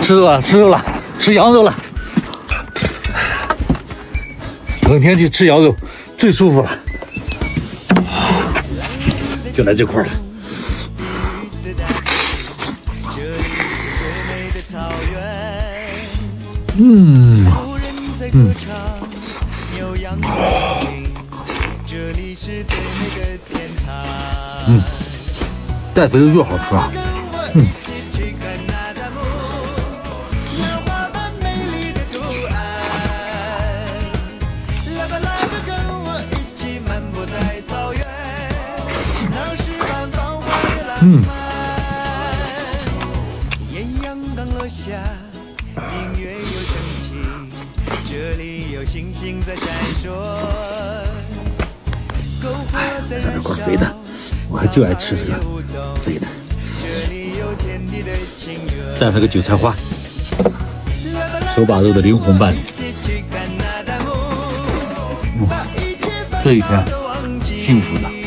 吃肉了，吃肉了，吃羊肉了。冷天气吃羊肉最舒服了，就来这块了。带肥肉越好吃啊。艳阳刚落下，明月又升起，这里有星星在闪烁。篝火在这燃烧，块肥的，我还就爱吃这个肥的。这里有天地的情缘。蘸上个韭菜花，手把肉的灵魂伴侣。这一天幸福的。